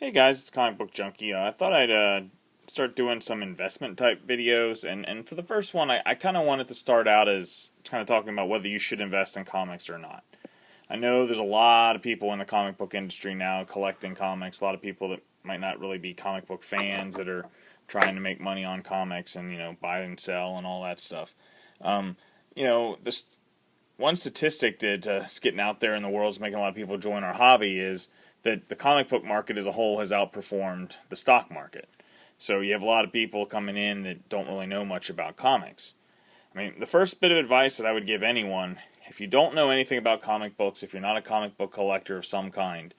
Hey guys, it's Comic Book Junkie. I thought I'd start doing some investment type videos, and for the first one, I kind of wanted to start out as kind of talking about whether you should invest in comics or not. I know there's a lot of people in the comic book industry now collecting comics, a lot of people that might not really be comic book fans that are trying to make money on comics and, buy and sell and all that stuff. Um, this one statistic that's getting out there in the world is making a lot of people join our hobby is that the comic book market as a whole has outperformed the stock market. So you have a lot of people coming in that don't really know much about comics. I mean, the first bit of advice that I would give anyone, if you don't know anything about comic books, if you're not a comic book collector of some kind,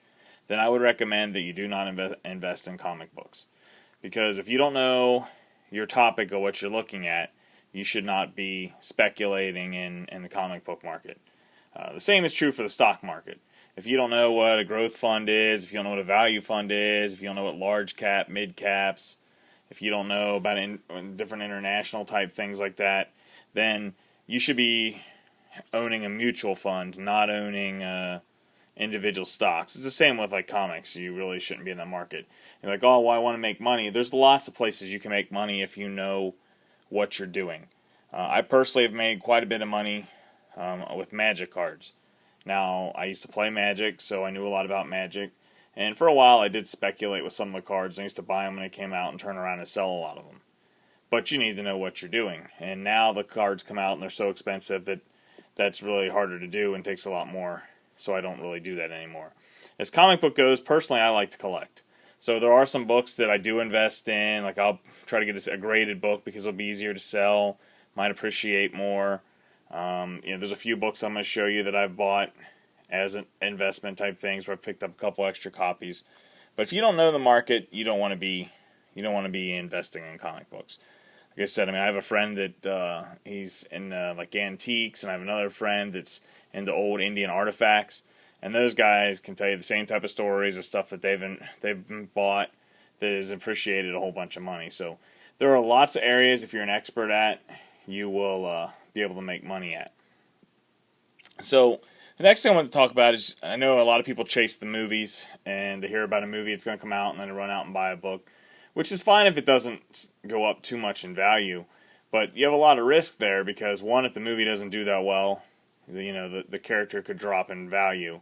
then I would recommend that you do not invest in comic books. Because if you don't know your topic or what you're looking at, you should not be speculating in the comic book market. The same is true for the stock market. If you don't know what a growth fund is, if you don't know what a value fund is, if you don't know what large cap, mid caps, if you don't know about different international type things like that, then you should be owning a mutual fund, not owning individual stocks. It's the same with like comics. You really shouldn't be in that market. You're like, oh, well, I want to make money. There's lots of places you can make money if you know what you're doing. I personally have made quite a bit of money with Magic cards. Now, I used to play Magic, so I knew a lot about Magic. And for a while, I did speculate with some of the cards. I used to buy them when they came out and turn around and sell a lot of them. But you need to know what you're doing. And now the cards come out and they're so expensive that that's really harder to do and takes a lot more. So I don't really do that anymore. As comic book goes, personally, I like to collect. So there are some books that I do invest in. Like I'll try to get a graded book because it'll be easier to sell, might appreciate more. There's a few books I'm going to show you that I've bought as an investment type things where I've picked up a couple extra copies. But if you don't know the market, you don't want to be investing in comic books. Like I said, I have a friend that he's in like antiques, and I have another friend that's into old Indian artifacts. And those guys can tell you the same type of stories of stuff that they've bought that has appreciated a whole bunch of money. So there are lots of areas if you're an expert at, you will be able to make money at. So the next thing I want to talk about is, I know a lot of people chase the movies and they hear about a movie, it's going to come out, and then they run out and buy a book, which is fine if it doesn't go up too much in value. But you have a lot of risk there because, one, if the movie doesn't do that well, the character could drop in value.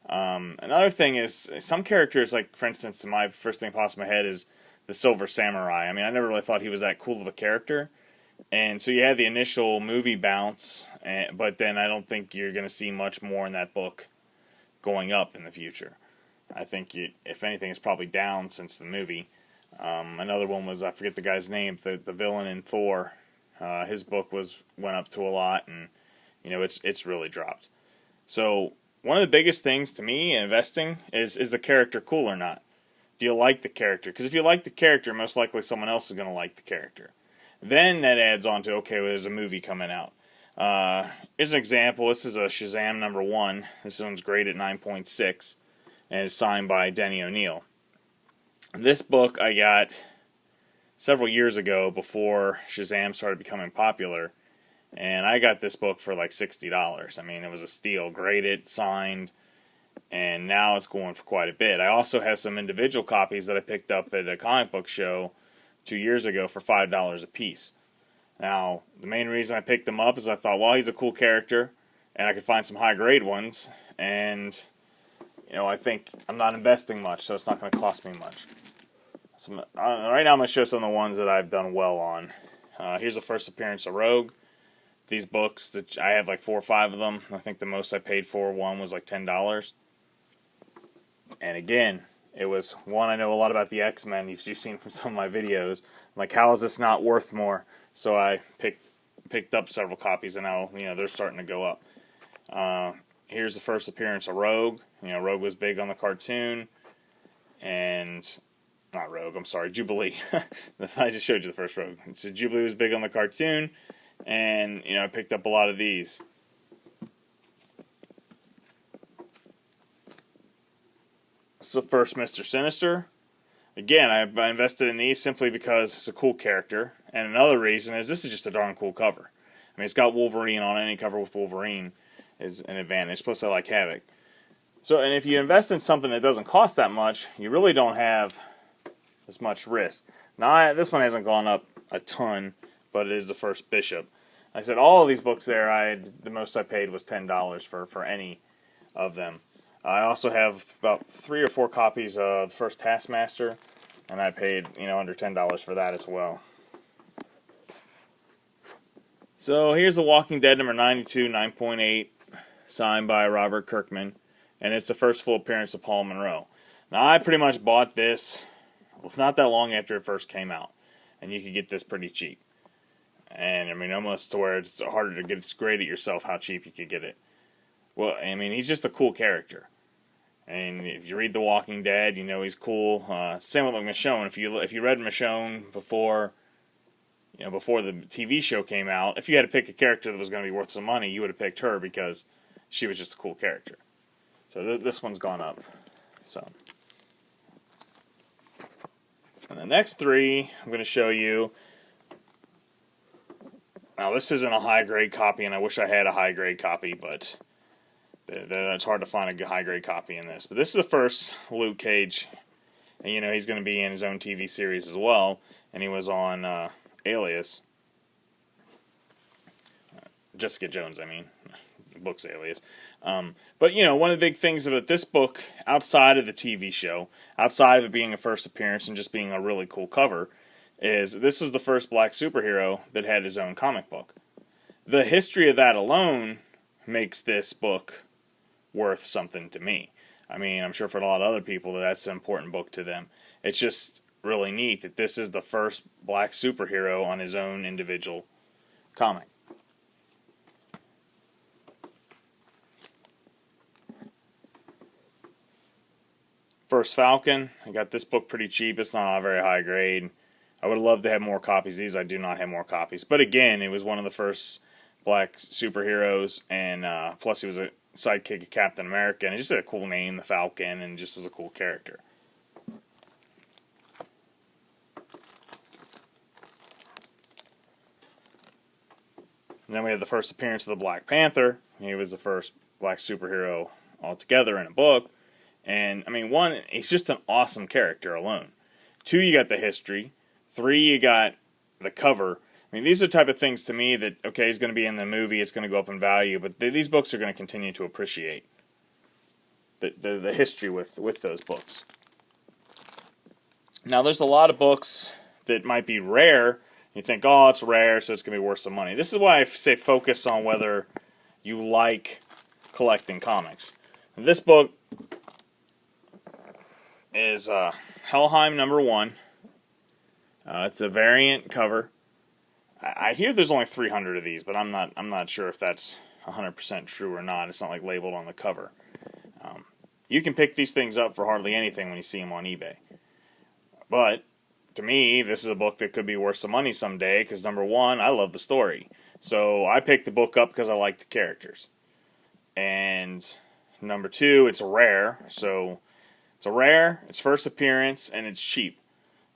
Another thing is some characters, like for instance, my first thing that pops in my head is the Silver Samurai. I never really thought he was that cool of a character. And so you had the initial movie bounce, but then I don't think you're going to see much more in that book going up in the future. I think, if anything, it's probably down since the movie. Another one was, I forget the guy's name, the villain in Thor. His book went up to a lot, and it's really dropped. So one of the biggest things to me in investing is the character cool or not? Do you like the character? Because if you like the character, most likely someone else is going to like the character. Then that adds on to, okay, well, there's a movie coming out. Here's an example. This is a Shazam #1. This one's graded at 9.6, and it's signed by Denny O'Neil. This book I got several years ago before Shazam started becoming popular, and I got this book for like $60. It was a steal, graded, signed, and now it's going for quite a bit. I also have some individual copies that I picked up at a comic book show 2 years ago for $5 a piece. Now, the main reason I picked them up is I thought, well, he's a cool character, and I could find some high-grade ones, and, I think I'm not investing much, so it's not going to cost me much. So, right now I'm going to show some of the ones that I've done well on. Here's the first appearance of Rogue. These books, that I have like 4 or 5 of them. I think the most I paid for one was like $10. And again, it was one, I know a lot about the XMen. You've seen from some of my videos. I'm like, how is this not worth more? So I picked up several copies, and now they're starting to go up. Here's the first appearance of Rogue. Rogue was big on the cartoon, and not Rogue. I'm sorry, Jubilee. I just showed you the first Rogue. So Jubilee was big on the cartoon, and I picked up a lot of these. So first, Mr. Sinister. Again, I invested in these simply because it's a cool character, and another reason is this is just a darn cool cover. It's got Wolverine on it. Any cover with Wolverine is an advantage. Plus, I like Havoc. So, and if you invest in something that doesn't cost that much, you really don't have as much risk. Now, this one hasn't gone up a ton, but it is the first Bishop. I said all of these books there, the most I paid was $10 for any of them. I also have about 3 or 4 copies of the first Taskmaster, and I paid, under $10 for that as well. So here's The Walking Dead number 92, 9.8, signed by Robert Kirkman, and it's the first full appearance of Paul Monroe. Now, I pretty much bought this not that long after it first came out, and you could get this pretty cheap. And, almost to where it's harder to get grade it yourself how cheap you could get it. Well, he's just a cool character. And if you read The Walking Dead, he's cool. Same with Michonne. If you read Michonne before the TV show came out, if you had to pick a character that was going to be worth some money, you would have picked her because she was just a cool character. So this one's gone up. So, and the next 3 I'm going to show you. Now, this isn't a high-grade copy, and I wish I had a high-grade copy, but it's hard to find a high-grade copy in this. But this is the first Luke Cage, and he's going to be in his own TV series as well, and he was on Alias. Jessica Jones, the book's Alias. But, one of the big things about this book, outside of the TV show, outside of it being a first appearance and just being a really cool cover, is this was the first black superhero that had his own comic book. The history of that alone makes this book worth something to me. I'm sure for a lot of other people that's an important book to them. It's just really neat that this is the first black superhero on his own individual comic. First Falcon, I got this book pretty cheap. It's not a very high grade. I would have loved to have more copies of these. I do not have more copies. But again, it was one of the first black superheroes, and plus he was a sidekick of Captain America, and it just had a cool name, the Falcon, and just was a cool character. And then we had the first appearance of the Black Panther. He was the first black superhero altogether in a book. And, 1, he's just an awesome character alone. 2, you got the history. 3, you got the cover. These are the type of things to me that, okay, he's going to be in the movie, it's going to go up in value, but these books are going to continue to appreciate the history with those books. Now, there's a lot of books that might be rare. You think, oh, it's rare, so it's going to be worth some money. This is why I say focus on whether you like collecting comics. This book is Helheim number 1. It's a variant cover. I hear there's only 300 of these, but I'm not sure if that's 100% true or not. It's not like labeled on the cover. You can pick these things up for hardly anything when you see them on eBay. But to me, this is a book that could be worth some money someday because number 1, I love the story. So I picked the book up because I like the characters. And number 2, it's rare. So it's a rare, it's first appearance, and it's cheap.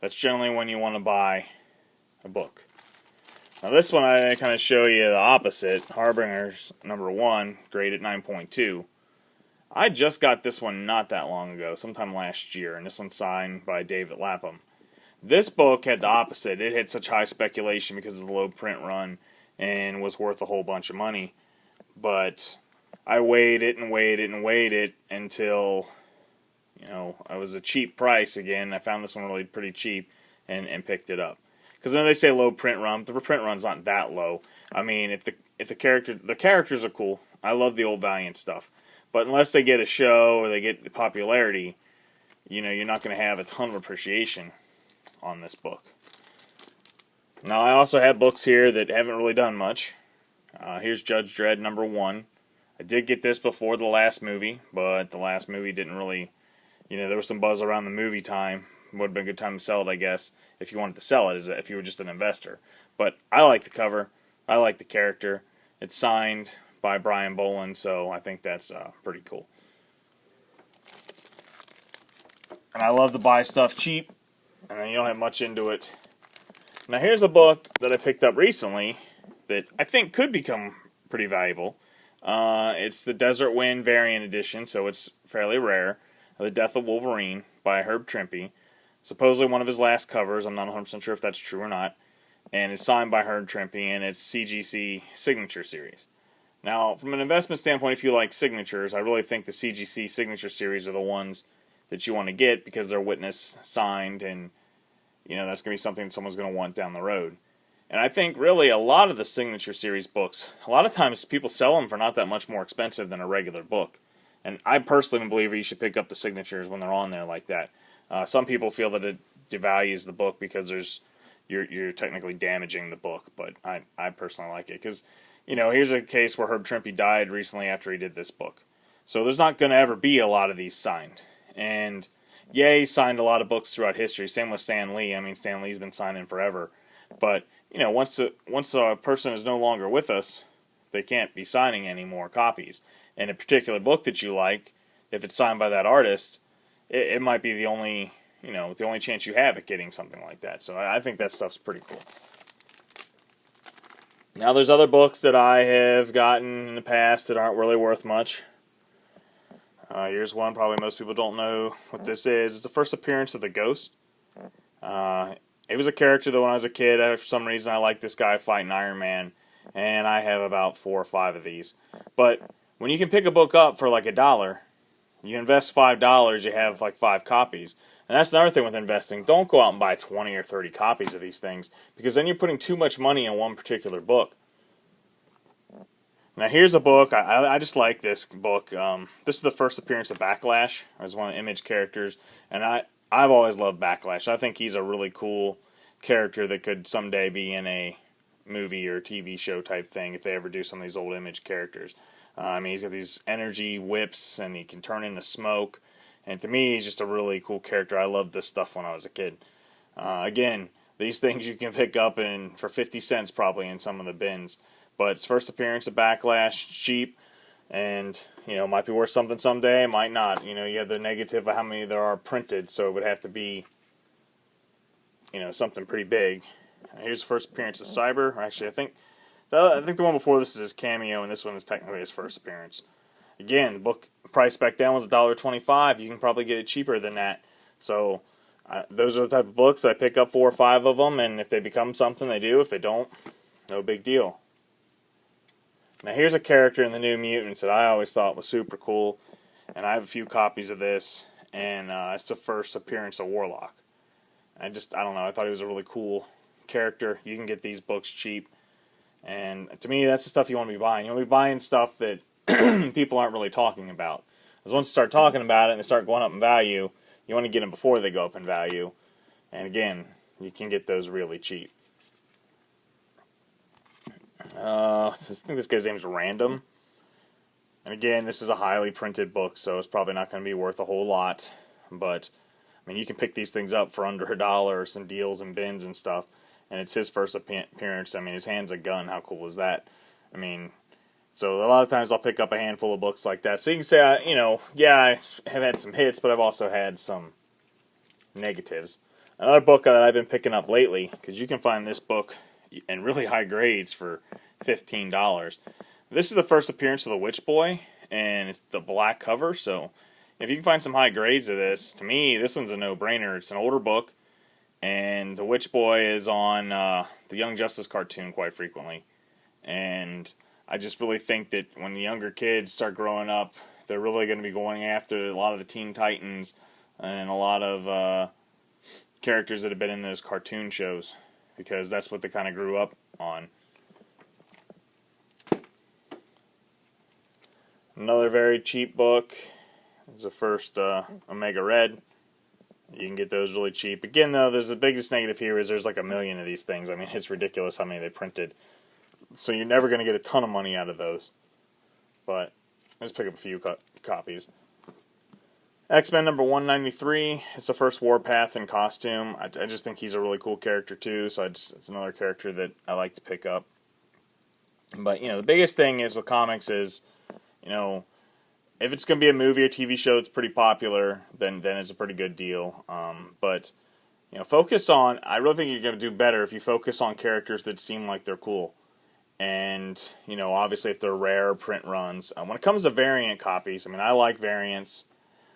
That's generally when you want to buy a book. Now this one I kind of show you the opposite. Harbinger's number 1, graded 9.2. I just got this one not that long ago, sometime last year, and this one's signed by David Lapham. This book had the opposite. It had such high speculation because of the low print run and was worth a whole bunch of money. But I weighed it and weighed it and weighed it until, I was a cheap price again. I found this one really pretty cheap and picked it up. Because when they say low print run, the print run's not that low. If the characters are cool. I love the old Valiant stuff. But unless they get a show or they get the popularity, you're not going to have a ton of appreciation on this book. Now, I also have books here that haven't really done much. Here's Judge Dredd number 1. I did get this before the last movie, but the last movie didn't really, there was some buzz around the movie time. Would have been a good time to sell it, I guess, if you wanted to sell it, if you were just an investor. But I like the cover. I like the character. It's signed by Brian Boland, so I think that's pretty cool. And I love to buy stuff cheap, and you don't have much into it. Now here's a book that I picked up recently that I think could become pretty valuable. It's the Desert Wind variant edition, so it's fairly rare. The Death of Wolverine by Herb Trimpe. Supposedly one of his last covers. I'm not 100% sure if that's true or not. And it's signed by Herb Trimpe, and it's CGC Signature Series. Now, from an investment standpoint, if you like signatures, I really think the CGC Signature Series are the ones that you want to get because they're witness signed, and that's going to be something someone's going to want down the road. And I think really a lot of the Signature Series books, a lot of times people sell them for not that much more expensive than a regular book. And I personally believe you should pick up the signatures when they're on there like that. Some people feel that it devalues the book because you're technically damaging the book, but I personally like it because, here's a case where Herb Trimpe died recently after he did this book. So there's not going to ever be a lot of these signed. And yeah, he signed a lot of books throughout history. Same with Stan Lee. I mean, Stan Lee's been signing forever. But, once a person is no longer with us, they can't be signing any more copies. And a particular book that you like, if it's signed by that artist, it might be the only chance you have at getting something like that. So I think that stuff's pretty cool. Now there's other books that I have gotten in the past that aren't really worth much. Here's one probably most people don't know what this is. It's the first appearance of the Ghost. It was a character that when I was a kid, for some reason I liked this guy fighting Iron Man, and I have about 4 or 5 of these. But when you can pick a book up for like $1, you invest $5, you have like 5 copies. And that's another thing with investing. Don't go out and buy 20 or 30 copies of these things, because then you're putting too much money in one particular book. Now here's a book, I just like this book. This is the first appearance of Backlash as one of the Image characters, and I've always loved Backlash. I think he's a really cool character that could someday be in a movie or TV show type thing if they ever do some of these old Image characters. He's got these energy whips, and he can turn into smoke, and to me he's just a really cool character. I loved this stuff when I was a kid. Again, these things you can pick up for 50 cents probably in some of the bins. But it's first appearance of Backlash, cheap, and, might be worth something someday, might not. You have the negative of how many there are printed, so it would have to be, something pretty big. Here's the first appearance of Cyber. Actually, I think the one before this is his cameo, and this one is technically his first appearance. Again, the book price back then was $1.25. You can probably get it cheaper than that. So, those are the type of books I pick up 4 or 5 of them, and if they become something, they do. If they don't, no big deal. Now here's a character in the New Mutants that I always thought was super cool, and I have a few copies of this, and it's the first appearance of Warlock. I don't know, I thought he was a really cool character. You can get these books cheap, and to me that's the stuff you want to be buying. You want to be buying stuff that people aren't really talking about. Because once you start talking about it and they start going up in value, you want to get them before they go up in value, and again, you can get those really cheap. I think this guy's name's Random. And again, this is a highly printed book, so it's probably not going to be worth a whole lot. But, you can pick these things up for under $1, some deals and bins and stuff. And it's his first appearance. His hand's a gun. How cool is that? So a lot of times I'll pick up a handful of books like that. So you can say, I have had some hits, but I've also had some negatives. Another book that I've been picking up lately, because you can find this book in really high grades for $15. This is the first appearance of the Witch Boy, and it's the black cover, so if you can find some high grades of this, to me, this one's a no-brainer. It's an older book, and the Witch Boy is on the Young Justice cartoon quite frequently, and I just really think that when the younger kids start growing up, they're really going to be going after a lot of the Teen Titans and a lot of characters that have been in those cartoon shows, because that's what they kind of grew up on. Another very cheap book is the first Omega Red. You can get those really cheap. Again, though, the biggest negative here is there's like 1 million of these things. It's ridiculous how many they printed. So you're never going to get a ton of money out of those. But let's pick up a few copies. XMen number 193. It's the first Warpath in costume. I just think he's a really cool character too, so it's another character that I like to pick up. But, the biggest thing is with comics is, if it's going to be a movie or TV show that's pretty popular, then it's a pretty good deal. But, focus on, I really think you're going to do better if you focus on characters that seem like they're cool. And, you know, obviously if they're rare print runs. When it comes to variant copies, I mean, I like variants,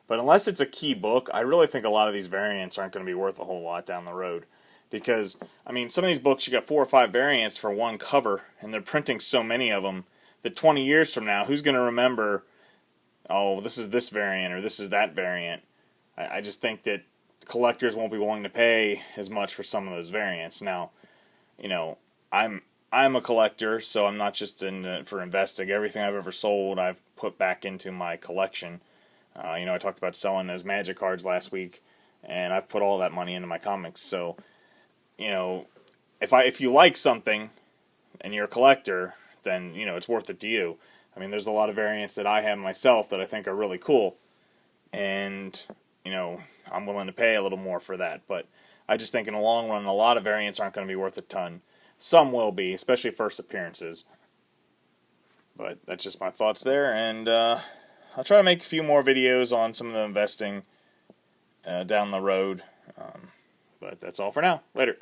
but unless it's a key book, I really think a lot of these variants aren't going to be worth a whole lot down the road. Because, I mean, some of these books, you got 4 or 5 variants for one cover, and they're printing so many of them that 20 years from now, who's going to remember, oh, this is this variant or this is that variant? I just think that collectors won't be willing to pay as much for some of those variants. Now, you know, I'm a collector, so I'm not just in it for investing. Everything I've ever sold, I've put back into my collection. You know, I talked about selling those Magic cards last week, and I've put all that money into my comics. So, you know, if you like something and you're a collector, then, you know, it's worth it to you. I mean, there's a lot of variants that I have myself that I think are really cool, and, you know, I'm willing to pay a little more for that. But I just think in the long run, a lot of variants aren't going to be worth a ton. Some will be, especially first appearances. But that's just my thoughts there, and I'll try to make a few more videos on some of the investing down the road. But that's all for now. Later.